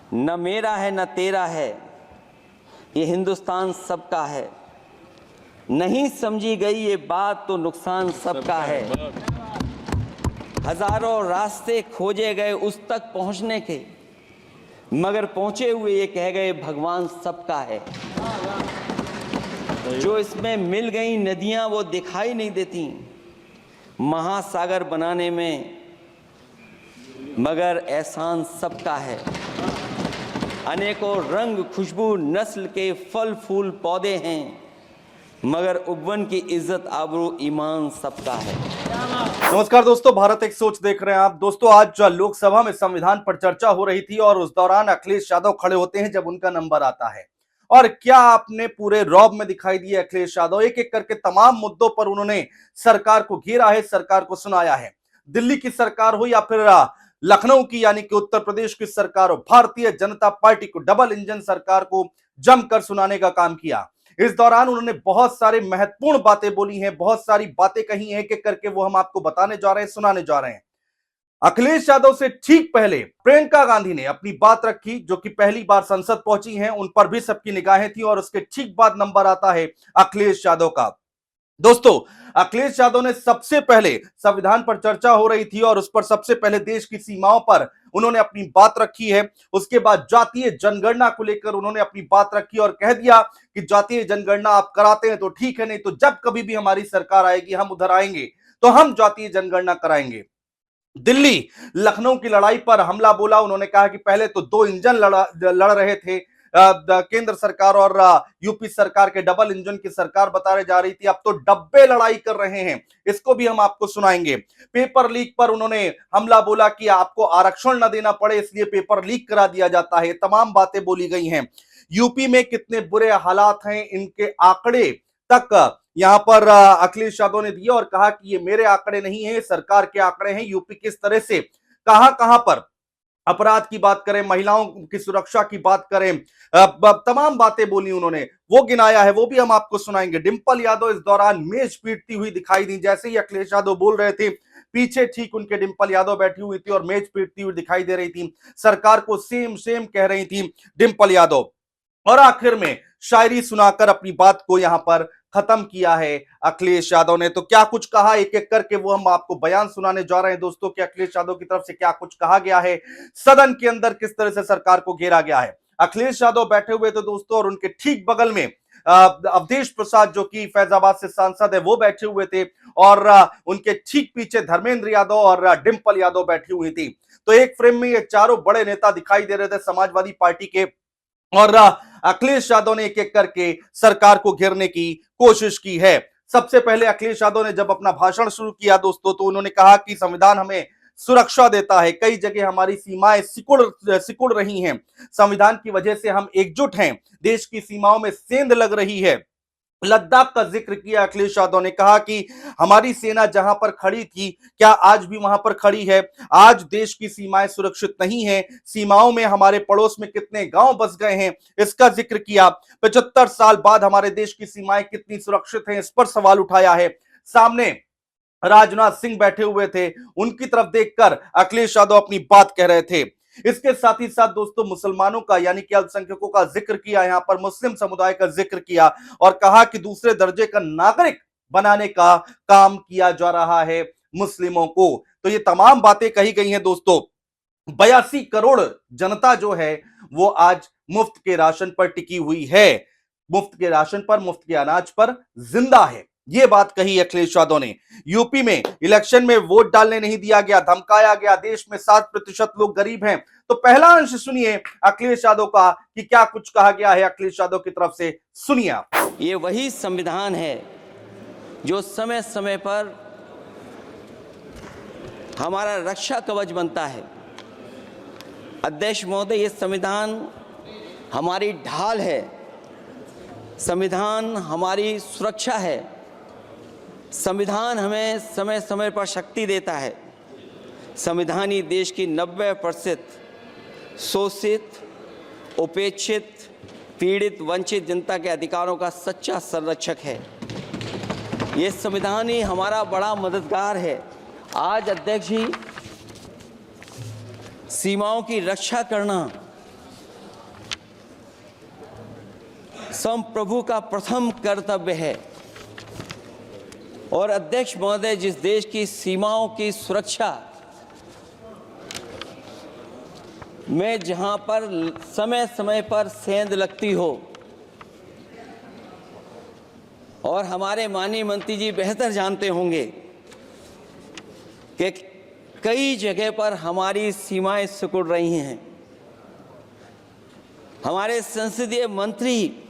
न मेरा है न तेरा है, ये हिंदुस्तान सबका है। नहीं समझी गई ये बात तो नुकसान सबका है। हजारों रास्ते खोजे गए उस तक पहुंचने के, मगर पहुंचे हुए ये कह गए भगवान सबका है। जो इसमें मिल गई नदियां वो दिखाई नहीं देती महासागर बनाने में, मगर एहसान सबका है। अनेकों रंग खुशबू नस्ल के फल फूल पौधे हैं, मगर उपवन की इज्जत आबरू ईमान सबका है। नमस्कार दोस्तों, भारत एक सोच देख रहे हैं आप। दोस्तों, आज लोकसभा में संविधान पर चर्चा हो रही थी और उस दौरान अखिलेश यादव खड़े होते हैं जब उनका नंबर आता है। और क्या आपने पूरे रौब में दिखाई दिए अखिलेश यादव। एक एक करके तमाम मुद्दों पर उन्होंने सरकार को घेरा है, सरकार को सुनाया है। दिल्ली की सरकार हो या फिर लखनऊ की यानी कि उत्तर प्रदेश की सरकार हो, भारतीय जनता पार्टी को डबल इंजन सरकार को जमकर सुनाने का काम किया। इस दौरान उन्होंने बहुत सारे महत्वपूर्ण बातें बोली हैं, बहुत सारी बातें कही हैं, एक एक करके वो हम आपको बताने जा रहे हैं, सुनाने जा रहे हैं। अखिलेश यादव से ठीक पहले प्रियंका गांधी ने अपनी बात रखी, जो कि पहली बार संसद पहुंची हैं, उन पर भी सबकी निगाहें थी। और उसके ठीक बाद नंबर आता है अखिलेश यादव का। दोस्तों, अखिलेश यादव ने सबसे पहले संविधान पर चर्चा हो रही थी और उस पर सबसे पहले देश की सीमाओं पर उन्होंने अपनी बात रखी है। उसके बाद जातीय जनगणना को लेकर उन्होंने अपनी बात रखी और कह दिया कि जातीय जनगणना आप कराते हैं तो ठीक है, नहीं तो जब कभी भी हमारी सरकार आएगी, हम उधर आएंगे तो हम जातीय जनगणना कराएंगे। दिल्ली लखनऊ की लड़ाई पर हमला बोला। उन्होंने कहा कि पहले तो दो इंजन लड़ रहे थे, केंद्र सरकार और यूपी सरकार के डबल इंजन की सरकार बताई जा रही थी, अब तो डब्बे लड़ाई कर रहे हैं। इसको भी हम आपको सुनाएंगे। पेपर लीक पर उन्होंने हमला बोला कि आपको आरक्षण न देना पड़े इसलिए पेपर लीक करा दिया जाता है। तमाम बातें बोली गई हैं। यूपी में कितने बुरे हालात हैं, इनके आंकड़े तक यहां पर अखिलेश यादव ने दिए और कहा कि ये मेरे आंकड़े नहीं है, सरकार के आंकड़े हैं। यूपी किस तरह से कहां कहां पर अपराध की बात करें, महिलाओं की सुरक्षा की बात करें, तमाम बातें बोली उन्होंने, वो गिनाया है, वो भी हम आपको सुनाएंगे। डिंपल यादव इस दौरान मेज पीटती हुई दिखाई दी। जैसे ही अखिलेश यादव बोल रहे थे, पीछे ठीक उनके डिंपल यादव बैठी हुई थी और मेज पीटती हुई दिखाई दे रही थी। सरकार को सेम सेम कह रही थी डिंपल यादव। और आखिर में शायरी सुनाकर अपनी बात को यहां पर खत्म किया है अखिलेश यादव ने। तो क्या कुछ कहा, एक एक करके वो हम आपको बयान सुनाने जा रहे हैं दोस्तों कि अखिलेश यादव की तरफ से क्या कुछ कहा गया है, सदन के अंदर किस तरह से सरकार को घेरा गया है। अखिलेश यादव बैठे हुए थे दोस्तों और उनके ठीक बगल में अवधेश प्रसाद, जो कि फैजाबाद से सांसद है, वो बैठे हुए थे और उनके ठीक पीछे धर्मेंद्र यादव और डिंपल यादव बैठी हुई थी। तो एक फ्रेम में ये चारों बड़े नेता दिखाई दे रहे थे समाजवादी पार्टी के, और अखिलेश यादव ने एक एक करके सरकार को घेरने की कोशिश की है। सबसे पहले अखिलेश यादव ने जब अपना भाषण शुरू किया दोस्तों, तो उन्होंने कहा कि संविधान हमें सुरक्षा देता है, कई जगह हमारी सीमाएं सिकुड़ रही हैं, संविधान की वजह से हम एकजुट हैं, देश की सीमाओं में सेंध लग रही है। लद्दाख का जिक्र किया अखिलेश यादव ने, कहा कि हमारी सेना जहां पर खड़ी थी, क्या आज भी वहां पर खड़ी है? आज देश की सीमाएं सुरक्षित नहीं है, सीमाओं में हमारे पड़ोस में कितने गांव बस गए हैं, इसका जिक्र किया। 75 साल बाद हमारे देश की सीमाएं कितनी सुरक्षित हैं, इस पर सवाल उठाया है। सामने राजनाथ सिंह बैठे हुए थे, उनकी तरफ देखकर अखिलेश यादव अपनी बात कह रहे थे। इसके साथ ही साथ दोस्तों मुसलमानों का यानी कि अल्पसंख्यकों का जिक्र किया, यहां पर मुस्लिम समुदाय का जिक्र किया और कहा कि दूसरे दर्जे का नागरिक बनाने का काम किया जा रहा है मुस्लिमों को। तो ये तमाम बातें कही गई हैं दोस्तों। 82 करोड़ जनता जो है वो आज मुफ्त के राशन पर टिकी हुई है, मुफ्त के राशन पर, मुफ्त के अनाज पर जिंदा है, ये बात कही अखिलेश यादव ने। यूपी में इलेक्शन में वोट डालने नहीं दिया गया, धमकाया गया, देश में 7% लोग गरीब हैं। तो पहला अंश सुनिए अखिलेश यादव का कि क्या कुछ कहा गया है अखिलेश यादव की तरफ से, सुनिए आप। ये वही संविधान है जो समय समय पर हमारा रक्षा कवच बनता है। अध्यक्ष महोदय, ये संविधान हमारी ढाल है, संविधान हमारी सुरक्षा है, संविधान हमें समय समय पर शक्ति देता है। संविधान ही देश की 90% शोषित, उपेक्षित, पीड़ित, वंचित जनता के अधिकारों का सच्चा संरक्षक है। ये संविधान ही हमारा बड़ा मददगार है। आज अध्यक्ष जी, सीमाओं की रक्षा करना संप्रभु का प्रथम कर्तव्य है। और अध्यक्ष महोदय, जिस देश की सीमाओं की सुरक्षा में जहां पर समय समय पर सेंध लगती हो, और हमारे माननीय मंत्री जी बेहतर जानते होंगे कि कई जगह पर हमारी सीमाएं सिकुड़ रही हैं। हमारे संसदीय मंत्री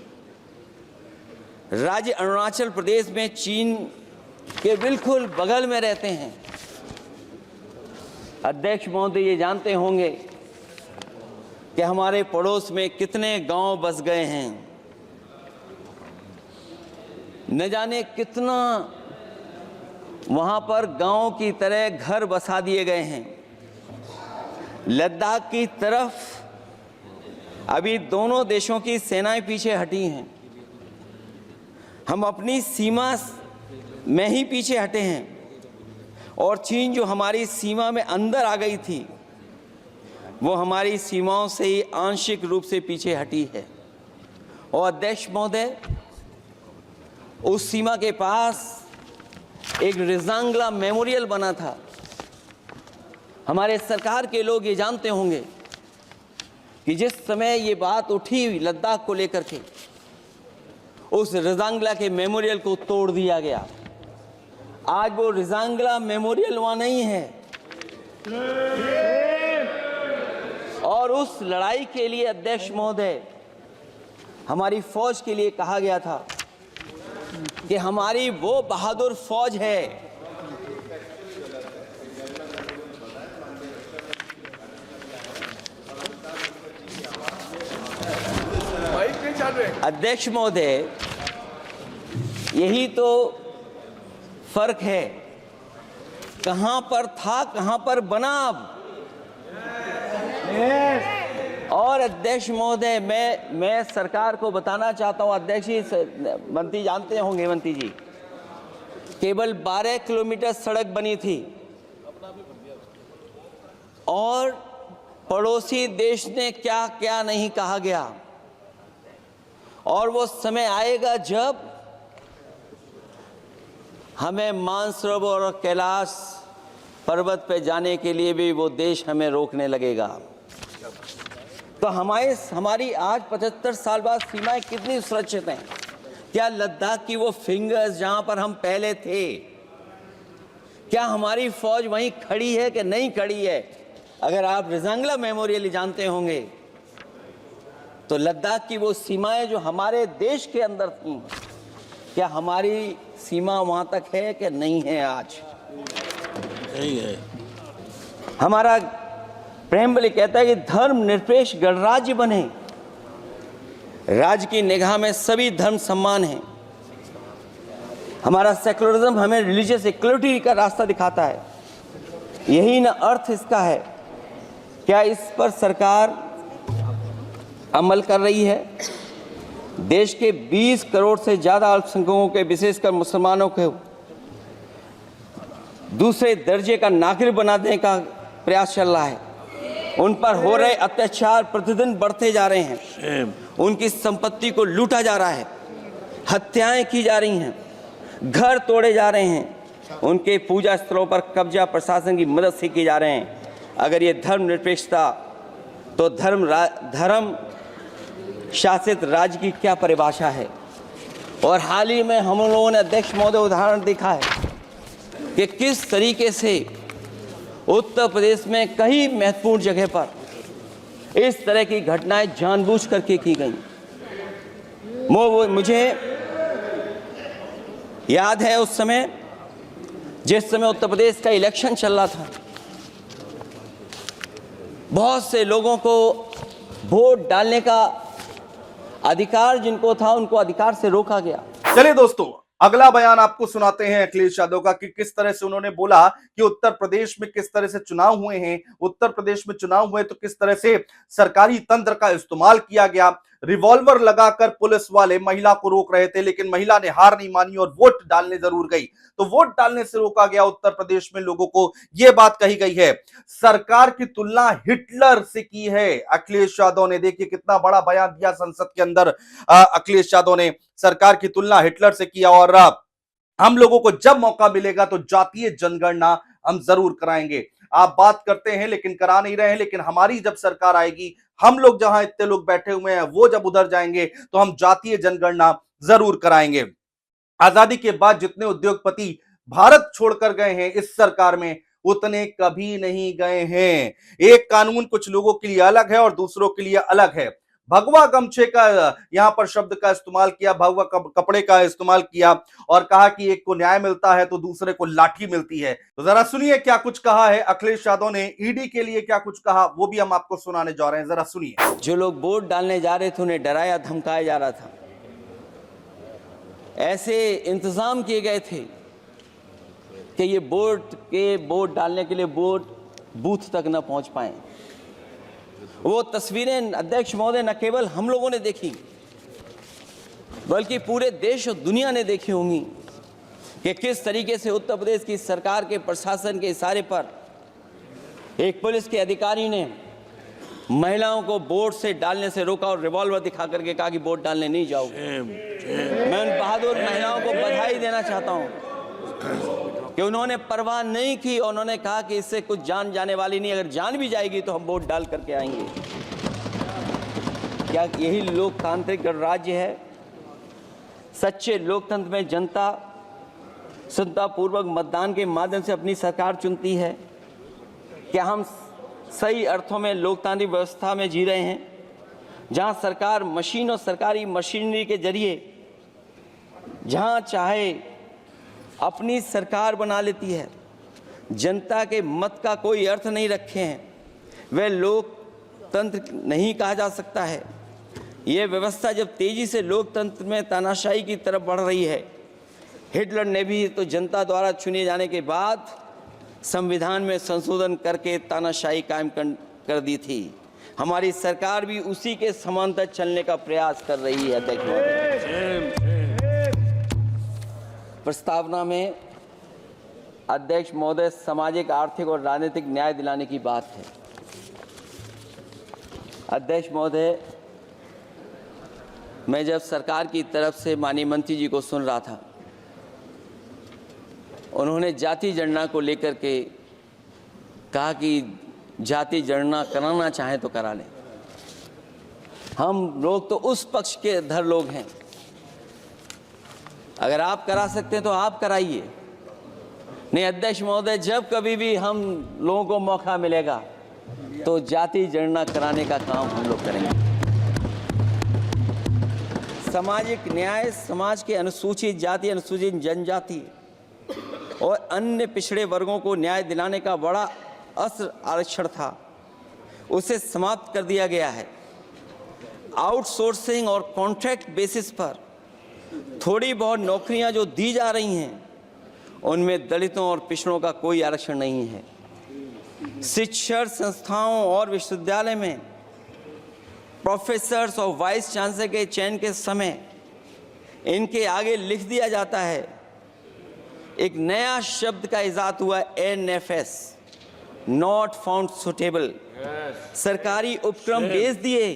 राज्य अरुणाचल प्रदेश में चीन के बिल्कुल बगल में रहते हैं। अध्यक्ष महोदय ये जानते होंगे कि हमारे पड़ोस में कितने गांव बस गए हैं, न जाने कितना वहां पर गांव की तरह घर बसा दिए गए हैं। लद्दाख की तरफ अभी दोनों देशों की सेनाएं पीछे हटी हैं। हम अपनी सीमा में ही पीछे हटे हैं, और चीन जो हमारी सीमा में अंदर आ गई थी, वो हमारी सीमाओं से ही आंशिक रूप से पीछे हटी है। और अध्यक्ष महोदय, उस सीमा के पास एक रिजांगला मेमोरियल बना था। हमारे सरकार के लोग ये जानते होंगे कि जिस समय ये बात उठी लद्दाख को लेकर के, उस रिजांगला के मेमोरियल को तोड़ दिया गया। आज वो रिजांगला मेमोरियल वहां नहीं है। और उस लड़ाई के लिए अध्यक्ष महोदय, हमारी फौज के लिए कहा गया था कि हमारी वो बहादुर फौज है अध्यक्ष महोदय, यही तो फर्क है। कहां पर था, कहां पर बना अब। और अध्यक्ष महोदय, मैं सरकार को बताना चाहता हूं, अध्यक्ष जी, मंत्री जानते होंगे, मंत्री जी, केवल 12 किलोमीटर सड़क बनी थी, और पड़ोसी देश ने क्या क्या नहीं कहा गया। और वो समय आएगा जब हमें मानसरोवर और कैलाश पर्वत पे जाने के लिए भी वो देश हमें रोकने लगेगा। तो हमारी आज 75 साल बाद सीमाएं कितनी सुरक्षित हैं। क्या लद्दाख की वो फिंगर्स जहां पर हम पहले थे, क्या हमारी फौज वहीं खड़ी है कि नहीं खड़ी है? अगर आप रिजांगला मेमोरियल जानते होंगे, तो लद्दाख की वो सीमाएं जो हमारे देश के अंदर थी, क्या हमारी सीमा वहां तक है कि नहीं है? आज नहीं है। हमारा प्रेमबली कहता है कि धर्म निरपेक्ष गणराज्य बने, राज्य की निगाह में सभी धर्म सम्मान हैं। हमारा सेकुलरिज्म हमें रिलीजियस इक्वलिटी का रास्ता दिखाता है। यही ना अर्थ इसका है। क्या इस पर सरकार अमल कर रही है? देश के 20 करोड़ से ज्यादा अल्पसंख्यकों के, विशेषकर मुसलमानों को दूसरे दर्जे का नागरिक बना देने का प्रयास चल रहा है। उन पर हो रहे अत्याचार प्रतिदिन बढ़ते जा रहे हैं। उनकी संपत्ति को लूटा जा रहा है, हत्याएं की जा रही हैं, घर तोड़े जा रहे हैं, उनके पूजा स्थलों पर कब्जा प्रशासन की मदद से किए जा रहे हैं। अगर ये धर्मनिरपेक्षता, तो धर्म शासित राज्य की क्या परिभाषा है? और हाल ही में हम लोगों ने अध्यक्ष महोदय उदाहरण देखा है कि किस तरीके से उत्तर प्रदेश में कई महत्वपूर्ण जगह पर इस तरह की घटनाएं जानबूझ करके की गई। मुझे याद है उस समय, जिस समय उत्तर प्रदेश का इलेक्शन चल रहा था, बहुत से लोगों को वोट डालने का अधिकार जिनको था, उनको अधिकार से रोका गया। चलिए दोस्तों, अगला बयान आपको सुनाते हैं अखिलेश यादव का कि किस तरह से उन्होंने बोला कि उत्तर प्रदेश में किस तरह से चुनाव हुए हैं, उत्तर प्रदेश में चुनाव हुए तो किस तरह से सरकारी तंत्र का इस्तेमाल किया गया। रिवॉल्वर लगाकर पुलिस वाले महिला को रोक रहे थे, लेकिन महिला ने हार नहीं मानी और वोट डालने जरूर गई। तो वोट डालने से रोका गया। उत्तर प्रदेश में लोगों को यह बात कही गई है, सरकार की तुलना हिटलर से की है अखिलेश यादव ने। देखिए कितना बड़ा बयान दिया संसद के अंदर अखिलेश यादव ने, सरकार की तुलना हिटलर से किया। और हम लोगों को जब मौका मिलेगा तो जातीय जनगणना हम जरूर कराएंगे। आप बात करते हैं लेकिन करा नहीं रहे हैं, लेकिन हमारी जब सरकार आएगी, हम लोग जहां इतने लोग बैठे हुए हैं वो जब उधर जाएंगे तो हम जातीय जनगणना जरूर कराएंगे। आजादी के बाद जितने उद्योगपति भारत छोड़कर गए हैं इस सरकार में, उतने कभी नहीं गए हैं। एक कानून कुछ लोगों के लिए अलग है और दूसरों के लिए अलग है। भगवा गमछे का यहां पर शब्द का इस्तेमाल किया, भगवा कपड़े का इस्तेमाल किया और कहा कि एक को न्याय मिलता है तो दूसरे को लाठी मिलती है। तो जरा सुनिए क्या कुछ कहा है अखिलेश यादव ने, ईडी के लिए क्या कुछ कहा वो भी हम आपको सुनाने जा रहे हैं, जरा सुनिए। जो लोग वोट डालने जा रहे थे उन्हें डराया धमकाया जा रहा था, ऐसे इंतजाम किए गए थे कि ये वोट डालने के लिए वोट बूथ तक न पहुंच पाए। वो तस्वीरें अध्यक्ष महोदय न केवल हम लोगों ने देखी बल्कि पूरे देश और दुनिया ने देखी होंगी कि किस तरीके से उत्तर प्रदेश की सरकार के प्रशासन के इशारे पर एक पुलिस के अधिकारी ने महिलाओं को वोट से डालने से रोका और रिवॉल्वर दिखा करके कहा कि वोट डालने नहीं जाओगे। मैं उन बहादुर महिलाओं को बधाई देना चाहता हूं कि उन्होंने परवाह नहीं की और उन्होंने कहा कि इससे कुछ जान जाने वाली नहीं, अगर जान भी जाएगी तो हम वोट डाल करके आएंगे। क्या यही लोकतांत्रिक गणराज्य है? सच्चे लोकतंत्र में जनता श्रद्धापूर्वक मतदान के माध्यम से अपनी सरकार चुनती है। क्या हम सही अर्थों में लोकतांत्रिक व्यवस्था में जी रहे हैं, जहां सरकार मशीन और सरकारी मशीनरी के जरिए जहां चाहे अपनी सरकार बना लेती है, जनता के मत का कोई अर्थ नहीं रखे हैं, वह लोकतंत्र नहीं कहा जा सकता है। यह व्यवस्था जब तेजी से लोकतंत्र में तानाशाही की तरफ बढ़ रही है, हिटलर ने भी तो जनता द्वारा चुने जाने के बाद संविधान में संशोधन करके तानाशाही कायम कर दी थी। हमारी सरकार भी उसी के समांतर चलने का प्रयास कर रही है। अध्यक्ष प्रस्तावना में अध्यक्ष महोदय सामाजिक, आर्थिक और राजनीतिक न्याय दिलाने की बात है। अध्यक्ष महोदय, मैं जब सरकार की तरफ से माननीय मंत्री जी को सुन रहा था, उन्होंने जाति जनगणना को लेकर के कहा कि जाति जनगणना कराना चाहें तो करा लें। हम लोग तो उस पक्ष के धर लोग हैं, अगर आप करा सकते हैं तो आप कराइए। नहीं अध्यक्ष महोदय, जब कभी भी हम लोगों को मौका मिलेगा तो जाति जनगणना कराने का काम हम लोग करेंगे। सामाजिक न्याय समाज के अनुसूचित जाति, अनुसूचित जनजाति और अन्य पिछड़े वर्गों को न्याय दिलाने का बड़ा अस्त्र आरक्षण था, उसे समाप्त कर दिया गया है। आउटसोर्सिंग और कॉन्ट्रैक्ट बेसिस पर थोड़ी बहुत नौकरियां जो दी जा रही हैं, उनमें दलितों और पिछड़ों का कोई आरक्षण नहीं है। शिक्षण संस्थाओं और विश्वविद्यालय में प्रोफेसर्स और वाइस चांसलर के चयन के समय इनके आगे लिख दिया जाता है, एक नया शब्द का इजाद हुआ, NFS, नॉट फाउंड सुटेबल। सरकारी उपक्रम भेज दिए,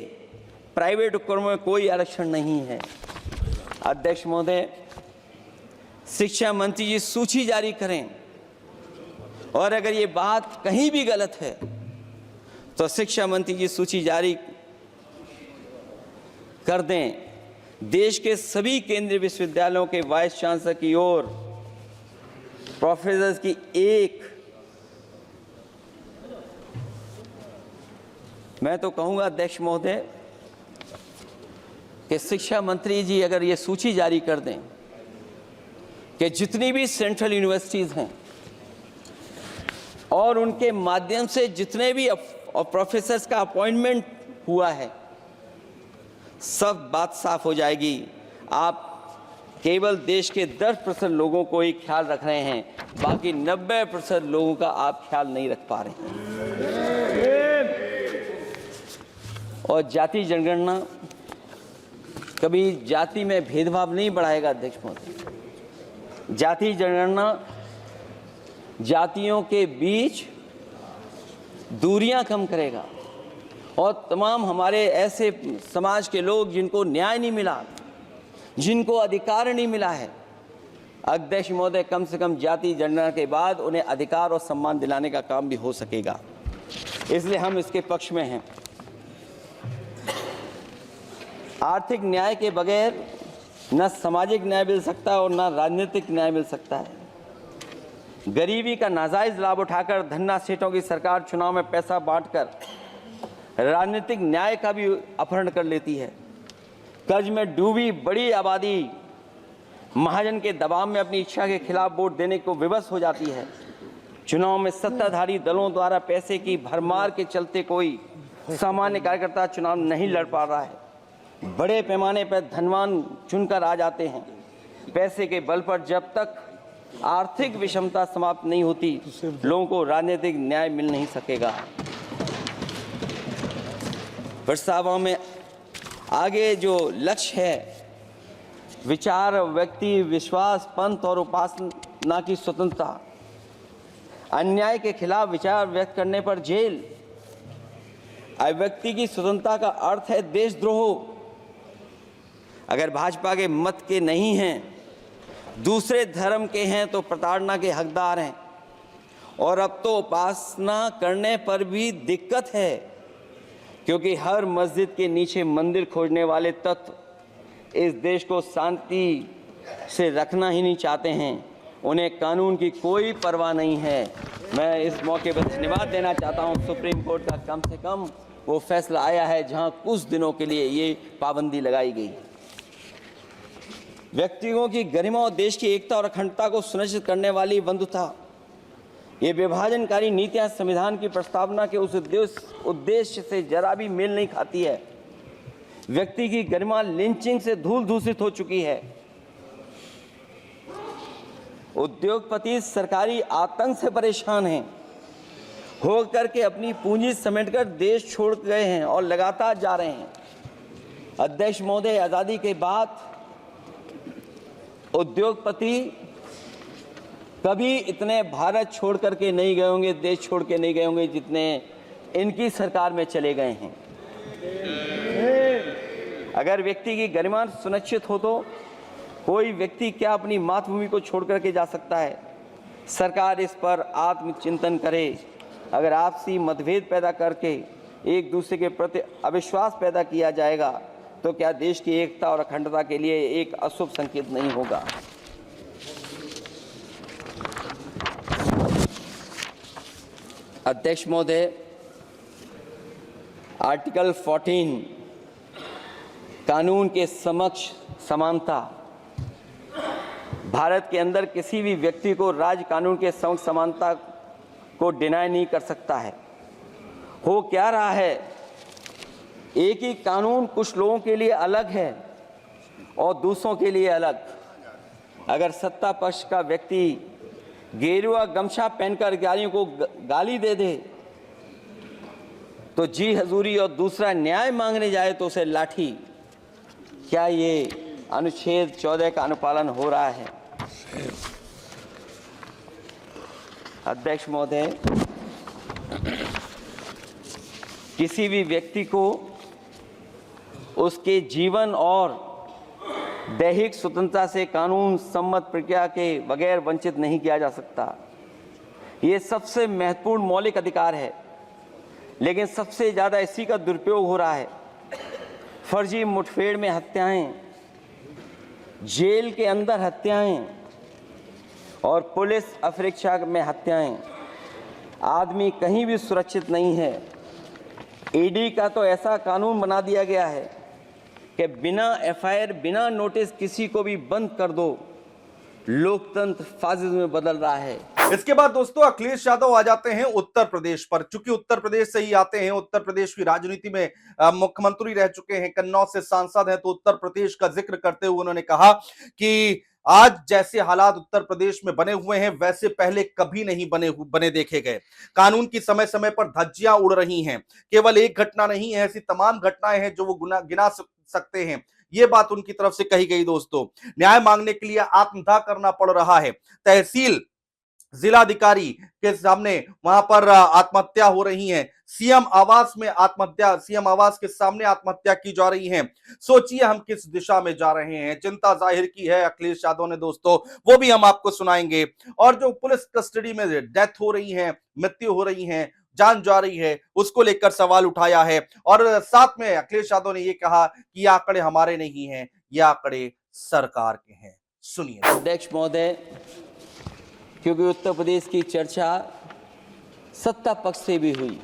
प्राइवेट उपक्रमों में कोई आरक्षण नहीं है। अध्यक्ष महोदय, शिक्षा मंत्री जी सूची जारी करें और अगर ये बात कहीं भी गलत है तो शिक्षा मंत्री जी सूची जारी कर दें। देश के सभी केंद्रीय विश्वविद्यालयों के वाइस चांसलर की ओर प्रोफेसर्स की एक, मैं तो कहूंगा अध्यक्ष महोदय कि शिक्षा मंत्री जी अगर ये सूची जारी कर दें कि जितनी भी सेंट्रल यूनिवर्सिटीज़ हैं और उनके माध्यम से जितने भी प्रोफेसर्स का अपॉइंटमेंट हुआ है, सब बात साफ हो जाएगी। आप केवल देश के 10% लोगों को ही ख्याल रख रहे हैं, बाकी 90% लोगों का आप ख्याल नहीं रख पा रहे हैं। और जाति जनगणना कभी जाति में भेदभाव नहीं बढ़ाएगा अध्यक्ष महोदय। जाति जनगणना जातियों के बीच दूरियां कम करेगा और तमाम हमारे ऐसे समाज के लोग जिनको न्याय नहीं मिला, जिनको अधिकार नहीं मिला है, अध्यक्ष महोदय कम से कम जाति जनगणना के बाद उन्हें अधिकार और सम्मान दिलाने का काम भी हो सकेगा। इसलिए हम इसके पक्ष में हैं। आर्थिक न्याय के बगैर न सामाजिक न्याय मिल सकता है और न राजनीतिक न्याय मिल सकता है। गरीबी का नाजायज लाभ उठाकर धन्ना सेठों की सरकार चुनाव में पैसा बांटकर राजनीतिक न्याय का भी अपहरण कर लेती है। कर्ज में डूबी बड़ी आबादी महाजन के दबाव में अपनी इच्छा के खिलाफ वोट देने को विवश हो जाती है। चुनाव में सत्ताधारी दलों द्वारा पैसे की भरमार के चलते कोई सामान्य कार्यकर्ता चुनाव नहीं लड़ पा रहा है। बड़े पैमाने पर धनवान चुनकर आ जाते हैं। पैसे के बल पर जब तक आर्थिक विषमता समाप्त नहीं होती, लोगों को राजनीतिक न्याय मिल नहीं सकेगा। प्रस्तावों में आगे जो लक्ष्य है, विचार, व्यक्ति, विश्वास, पंथ और उपासना की स्वतंत्रता, अन्याय के खिलाफ विचार व्यक्त करने पर जेल, अभिव्यक्ति की स्वतंत्रता का अर्थ है देशद्रोह। अगर भाजपा के मत के नहीं हैं, दूसरे धर्म के हैं तो प्रताड़ना के हकदार हैं। और अब तो उपासना करने पर भी दिक्कत है, क्योंकि हर मस्जिद के नीचे मंदिर खोजने वाले तत्व इस देश को शांति से रखना ही नहीं चाहते हैं। उन्हें कानून की कोई परवाह नहीं है। मैं इस मौके पर धन्यवाद देना चाहता हूं। सुप्रीम कोर्ट का कम से कम वो फैसला आया है जहां कुछ दिनों के लिए ये पाबंदी लगाई गई। व्यक्तियों की गरिमा और देश की एकता और अखंडता को सुनिश्चित करने वाली बंधुता, ये विभाजनकारी नीतियां संविधान की प्रस्तावना के उस उद्देश्य से जरा भी मेल नहीं खाती है। व्यक्ति की गरिमा लिंचिंग से धूल दूषित हो चुकी है। उद्योगपति सरकारी आतंक से परेशान हैं, होकर के अपनी पूंजी समेटकर देश छोड़ गए हैं और लगातार जा रहे हैं। अध्यक्ष महोदय, आजादी के बाद उद्योगपति कभी इतने भारत छोड़ करके नहीं गए होंगे, देश छोड़ के नहीं गए होंगे जितने इनकी सरकार में चले गए हैं। अगर व्यक्ति की गरिमा सुनिश्चित हो तो कोई व्यक्ति क्या अपनी मातृभूमि को छोड़ करके जा सकता है? सरकार इस पर आत्मचिंतन करे। अगर आपसी मतभेद पैदा करके एक दूसरे के प्रति अविश्वास पैदा किया जाएगा तो क्या देश की एकता और अखंडता के लिए एक अशुभ संकेत नहीं होगा? अध्यक्ष महोदय, आर्टिकल 14 कानून के समक्ष समानता, भारत के अंदर किसी भी व्यक्ति को राज्य कानून के समक्ष समानता को डिनाई नहीं कर सकता है। हो क्या रहा है, एक ही कानून कुछ लोगों के लिए अलग है और दूसरों के लिए अलग। अगर सत्ता पक्ष का व्यक्ति गेरुआ गमछा पहनकर गालियों को गाली दे दे तो जी हजूरी और दूसरा न्याय मांगने जाए तो उसे लाठी। क्या ये अनुच्छेद 14 का अनुपालन हो रहा है? अध्यक्ष महोदय, किसी भी व्यक्ति को उसके जीवन और दैहिक स्वतंत्रता से कानून सम्मत प्रक्रिया के बगैर वंचित नहीं किया जा सकता। ये सबसे महत्वपूर्ण मौलिक अधिकार है, लेकिन सबसे ज़्यादा इसी का दुरुपयोग हो रहा है। फर्जी मुठभेड़ में हत्याएं, जेल के अंदर हत्याएं और पुलिस अफरीक्षा में हत्याएं। आदमी कहीं भी सुरक्षित नहीं है। ईडी का तो ऐसा कानून बना दिया गया है कि बिना एफआईआर, बिना नोटिस किसी को भी बंद कर दो। लोकतंत्र फासिज्म में बदल रहा है। इसके बाद दोस्तों अखिलेश यादव आ जाते हैं उत्तर प्रदेश पर। चूंकि उत्तर प्रदेश से ही आते हैं, उत्तर प्रदेश की राजनीति में मुख्यमंत्री रह चुके हैं, कन्नौज से सांसद हैं, तो उत्तर प्रदेश का जिक्र करते हुए उन्होंने कहा कि आज जैसे हालात उत्तर प्रदेश में बने हुए हैं वैसे पहले कभी नहीं बने देखे गए। कानून की समय समय पर धज्जियां उड़ रही हैं। केवल एक घटना नहीं है, ऐसी तमाम घटनाएं हैं जो वो गिना सकते हैं। ये बात उनकी तरफ से कही गई। दोस्तों, न्याय मांगने के लिए आत्मदाह करना पड़ रहा है। तहसील जिलाधिकारी के सामने वहां पर आत्महत्या हो रही है। सीएम आवास में आत्महत्या, सीएम आवास के सामने आत्महत्या की जा रही है। सोचिए हम किस दिशा में जा रहे हैं। चिंता जाहिर की है अखिलेश यादव ने दोस्तों, वो भी हम आपको सुनाएंगे। और जो पुलिस कस्टडी में डेथ हो रही है, मृत्यु हो रही है, जान जा रही है, उसको लेकर सवाल उठाया है। और साथ में अखिलेश यादव ने यह कहा कि ये आंकड़े हमारे नहीं हैं, ये आंकड़े सरकार के हैं। सुनिए। अध्यक्ष महोदय, क्योंकि उत्तर प्रदेश की चर्चा सत्ता पक्ष से भी हुई,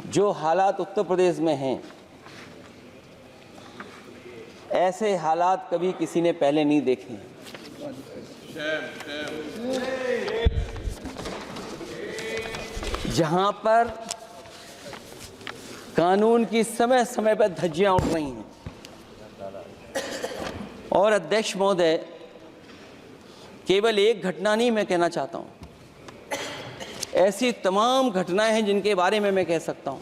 जो हालात उत्तर प्रदेश में हैं, ऐसे हालात कभी किसी ने पहले नहीं देखे। जहां पर कानून की समय समय पर धज्जियां उड़ रही हैं। और अध्यक्ष महोदय, केवल एक घटना नहीं मैं कहना चाहता हूं, ऐसी तमाम घटनाएं हैं जिनके बारे में मैं कह सकता हूं।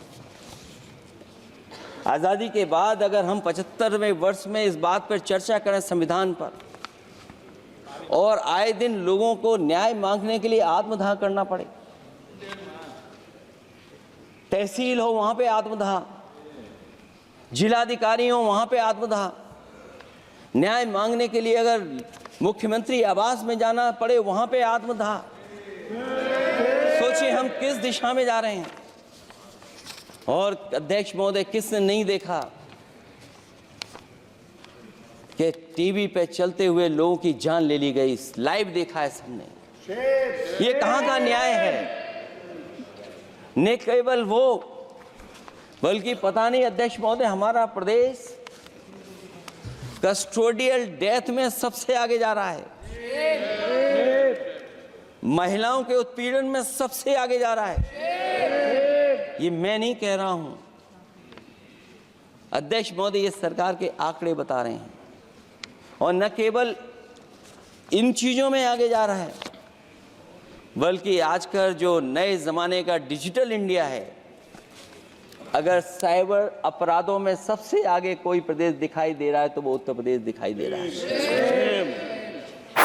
आज़ादी के बाद अगर हम 75वें वर्ष में इस बात पर चर्चा करें संविधान पर, और आए दिन लोगों को न्याय मांगने के लिए आत्मदाह करना पड़े, तहसील हो वहां पे आत्मदाह, जिलाधिकारी हो वहां पे आत्मदाह, न्याय मांगने के लिए अगर मुख्यमंत्री आवास में जाना पड़े वहां पे आत्मदाह। सोचिए हम किस दिशा में जा रहे हैं। और अध्यक्ष महोदय, किसने नहीं देखा कि टीवी पे चलते हुए लोगों की जान ले ली गई, लाइव देखा है सबने। ये कहां का न्याय है? न केवल वो, बल्कि पता नहीं अध्यक्ष महोदय, हमारा प्रदेश कस्टोडियल डेथ में सबसे आगे जा रहा है, महिलाओं के उत्पीड़न में सबसे आगे जा रहा है। ये मैं नहीं कह रहा हूं, अध्यक्ष महोदय, ये सरकार के आंकड़े बता रहे हैं। और न केवल इन चीजों में आगे जा रहा है, बल्कि आजकल जो नए जमाने का डिजिटल इंडिया है, अगर साइबर अपराधों में सबसे आगे कोई प्रदेश दिखाई दे रहा है तो वो उत्तर प्रदेश दिखाई दे रहा है।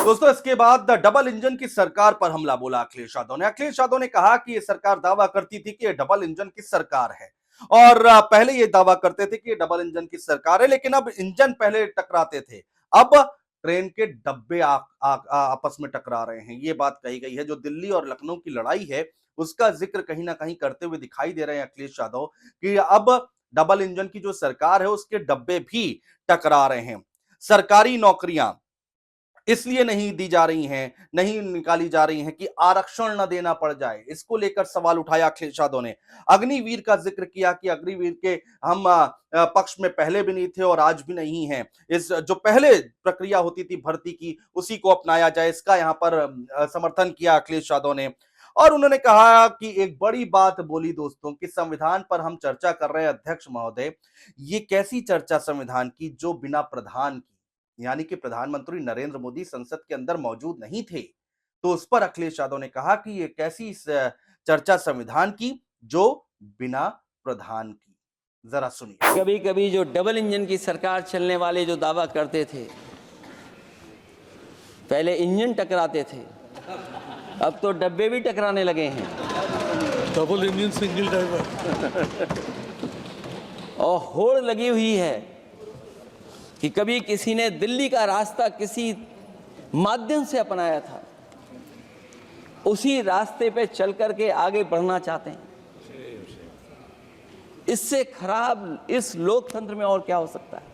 दोस्तों, इसके बाद डबल इंजन की सरकार पर हमला बोला अखिलेश यादव ने। अखिलेश यादव ने कहा कि ये सरकार दावा करती थी कि ये डबल इंजन की सरकार है, और पहले ये दावा करते थे कि ये डबल इंजन की सरकार है, लेकिन अब इंजन पहले टकराते थे, अब ट्रेन के डब्बे आपस में टकरा रहे हैं। ये बात कही गई है। जो दिल्ली और लखनऊ की लड़ाई है उसका जिक्र कहीं ना कहीं करते हुए दिखाई दे रहे हैं अखिलेश यादव कि अब डबल इंजन की जो सरकार है उसके डब्बे भी टकरा रहे हैं। सरकारी नौकरियां इसलिए नहीं दी जा रही हैं, नहीं निकाली जा रही हैं कि आरक्षण न देना पड़ जाए। इसको लेकर सवाल उठाया अखिलेश यादव ने। अग्निवीर का जिक्र किया कि अग्निवीर के हम पक्ष में पहले भी नहीं थे और आज भी नहीं है। इस जो पहले प्रक्रिया होती थी भर्ती की, उसी को अपनाया जाए, इसका यहां पर समर्थन किया अखिलेश यादव ने। और उन्होंने कहा कि एक बड़ी बात बोली दोस्तों कि संविधान पर हम चर्चा कर रहे हैं अध्यक्ष महोदय, ये कैसी चर्चा संविधान की जो बिना प्रधान की, यानी कि प्रधानमंत्री नरेंद्र मोदी संसद के अंदर मौजूद नहीं थे। तो उस पर अखिलेश यादव ने कहा कि ये कैसी चर्चा संविधान की जो बिना प्रधान की। जरा सुनिए। कभी कभी जो डबल इंजन की सरकार चलने वाले जो दावा करते थे, पहले इंजन टकराते थे, अब तो डब्बे भी टकराने लगे हैं। Double engine single driver. और होड़ लगी हुई है कि कभी किसी ने दिल्ली का रास्ता किसी माध्यम से अपनाया था, उसी रास्ते पे चल करके आगे बढ़ना चाहते हैं। इससे खराब इस लोकतंत्र में और क्या हो सकता है?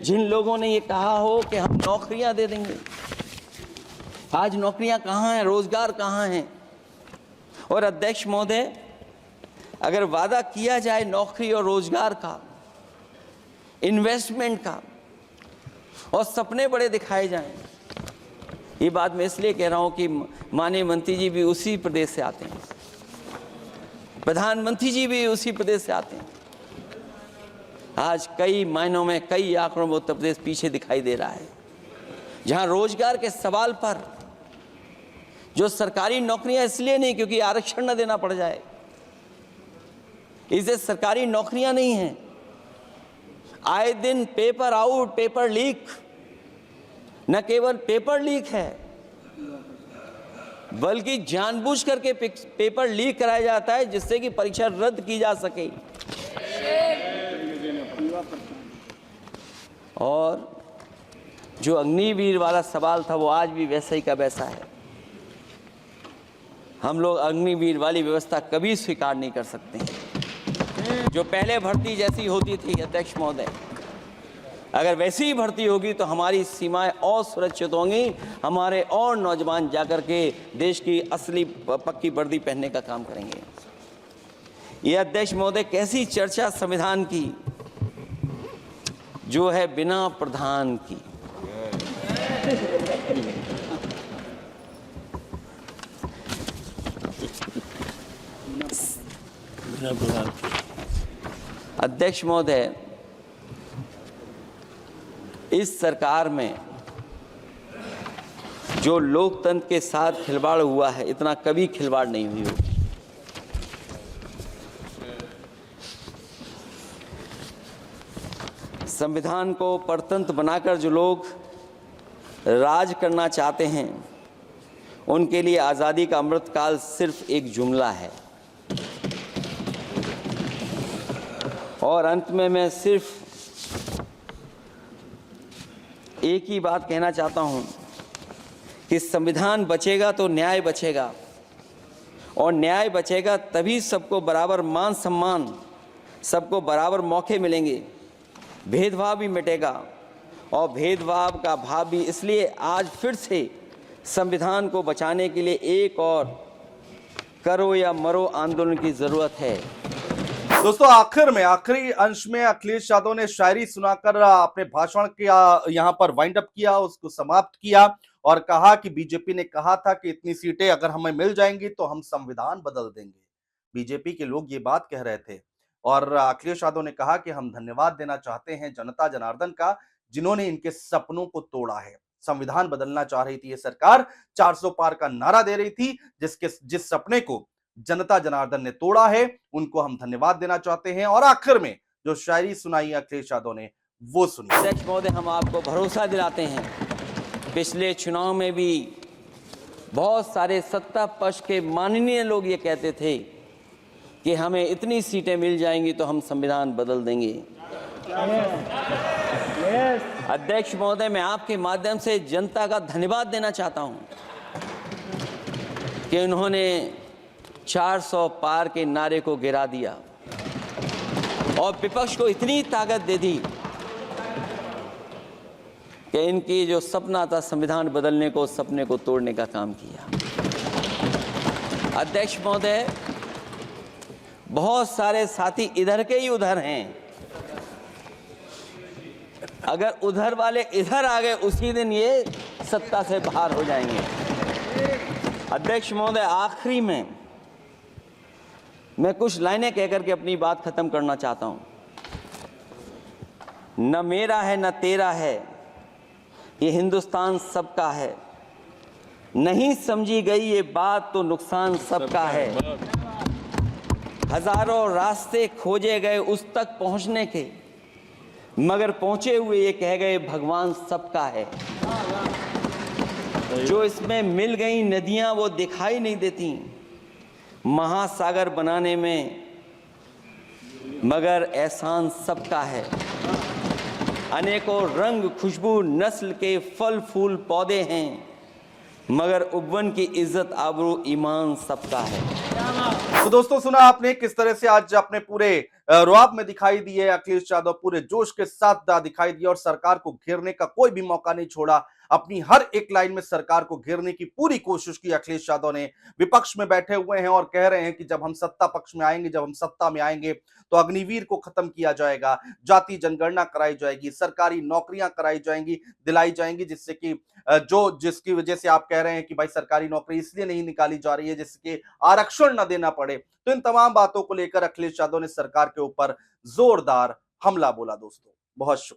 जिन लोगों ने ये कहा हो कि हम नौकरियां दे देंगे, आज नौकरियां कहां हैं, रोजगार कहां हैं? और अध्यक्ष महोदय, अगर वादा किया जाए नौकरी और रोजगार का, इन्वेस्टमेंट का, और सपने बड़े दिखाए जाएं, ये बात मैं इसलिए कह रहा हूं कि माननीय मंत्री जी भी उसी प्रदेश से आते हैं, प्रधानमंत्री जी भी उसी प्रदेश से आते हैं। आज कई मायनों में, कई आंकड़ों में उत्तर प्रदेश पीछे दिखाई दे रहा है। जहां रोजगार के सवाल पर जो सरकारी नौकरियां इसलिए नहीं क्योंकि आरक्षण न देना पड़ जाए, इसे सरकारी नौकरियां नहीं हैं। आए दिन पेपर आउट, पेपर लीक, न केवल पेपर लीक है बल्कि जानबूझ करके पेपर लीक कराया जाता है जिससे कि परीक्षा रद्द की जा सके। और जो अग्निवीर वाला सवाल था वो आज भी वैसा ही का वैसा है। हम लोग अग्निवीर वाली व्यवस्था कभी स्वीकार नहीं कर सकते हैं। जो पहले भर्ती जैसी होती थी अध्यक्ष महोदय, अगर वैसी ही भर्ती होगी तो हमारी सीमाएं और सुरक्षित होंगी, हमारे और नौजवान जाकर के देश की असली पक्की वर्दी पहनने का काम करेंगे। ये अध्यक्ष महोदय कैसी चर्चा संविधान की जो है बिना प्रधान की। अध्यक्ष महोदय, इस सरकार में जो लोकतंत्र के साथ खिलवाड़ हुआ है, इतना कभी खिलवाड़ नहीं हुई होगी। संविधान को परतंत्र बनाकर जो लोग राज करना चाहते हैं, उनके लिए आज़ादी का अमृतकाल सिर्फ एक जुमला है। और अंत में मैं सिर्फ एक ही बात कहना चाहता हूं कि संविधान बचेगा तो न्याय बचेगा, और न्याय बचेगा तभी सबको बराबर मान सम्मान, सबको बराबर मौके मिलेंगे, भेदभाव भी मिटेगा। और भेदभाव का भाव भी इसलिए आज फिर से संविधान को बचाने के लिए एक और करो या मरो आंदोलन की जरूरत है। दोस्तों, आखिर में आखिरी अंश में अखिलेश यादव ने शायरी सुनाकर अपने भाषण का यहां पर वाइंड अप किया, उसको समाप्त किया और कहा कि बीजेपी ने कहा था कि इतनी सीटें अगर हमें मिल जाएंगी तो हम संविधान बदल देंगे। बीजेपी के लोग ये बात कह रहे थे और अखिलेश यादव ने कहा कि हम धन्यवाद देना चाहते हैं जनता जनार्दन का, जिन्होंने इनके सपनों को तोड़ा है। संविधान बदलना चाह रही थी ये सरकार, 400 पार का नारा दे रही थी, जिस सपने को जनता जनार्दन ने तोड़ा है, उनको हम धन्यवाद देना चाहते हैं। और आखिर में जो शायरी सुनाई अखिलेश यादव ने, वो सुनिए। अध्यक्ष महोदय, हम आपको भरोसा दिलाते हैं, पिछले चुनाव में भी बहुत सारे सत्ता पक्ष के माननीय लोग ये कहते थे कि हमें इतनी सीटें मिल जाएंगी तो हम संविधान बदल देंगे। अध्यक्ष महोदय, मैं आपके माध्यम से जनता का धन्यवाद देना चाहता हूं कि उन्होंने 400 पार के नारे को गिरा दिया और विपक्ष को इतनी ताकत दे दी कि इनकी जो सपना था संविधान बदलने को, उस सपने को तोड़ने का काम किया। अध्यक्ष महोदय, बहुत सारे साथी इधर के ही उधर हैं, अगर उधर वाले इधर आ गए उसी दिन ये सत्ता से बाहर हो जाएंगे। अध्यक्ष महोदय, आखिरी में मैं कुछ लाइनें कहकर के अपनी बात खत्म करना चाहता हूं। न मेरा है न तेरा है, ये हिंदुस्तान सबका है, नहीं समझी गई ये बात तो नुकसान सबका है। हजारों रास्ते खोजे गए उस तक पहुंचने के, मगर पहुंचे हुए ये कह गए भगवान सबका है। जो इसमें मिल गई नदियां वो दिखाई नहीं देती महासागर बनाने में, मगर एहसान सबका है। अनेकों रंग खुशबू नस्ल के फल फूल पौधे हैं, मगर उपवन की इज्जत आबरू ईमान सबका है। तो दोस्तों, सुना आपने किस तरह से आज अपने पूरे रुआब में दिखाई दिए अखिलेश यादव, पूरे जोश के साथ दिखाई दिया और सरकार को घेरने का कोई भी मौका नहीं छोड़ा। अपनी हर एक लाइन में सरकार को घेरने की पूरी कोशिश की अखिलेश यादव ने। विपक्ष में बैठे हुए हैं और कह रहे हैं कि जब हम सत्ता पक्ष में आएंगे, जब हम सत्ता में आएंगे तो अग्निवीर को खत्म किया जाएगा, जाति जनगणना कराई जाएगी, सरकारी नौकरियां कराई जाएंगी, दिलाई जाएंगी, जिससे कि जिसकी वजह से आप कह रहे हैं कि भाई सरकारी नौकरी इसलिए नहीं निकाली जा रही है जिसके आरक्षण न देना पड़े। तो इन तमाम बातों को लेकर अखिलेश यादव ने सरकार के ऊपर जोरदार हमला बोला। दोस्तों, बहुत शुक्रिया।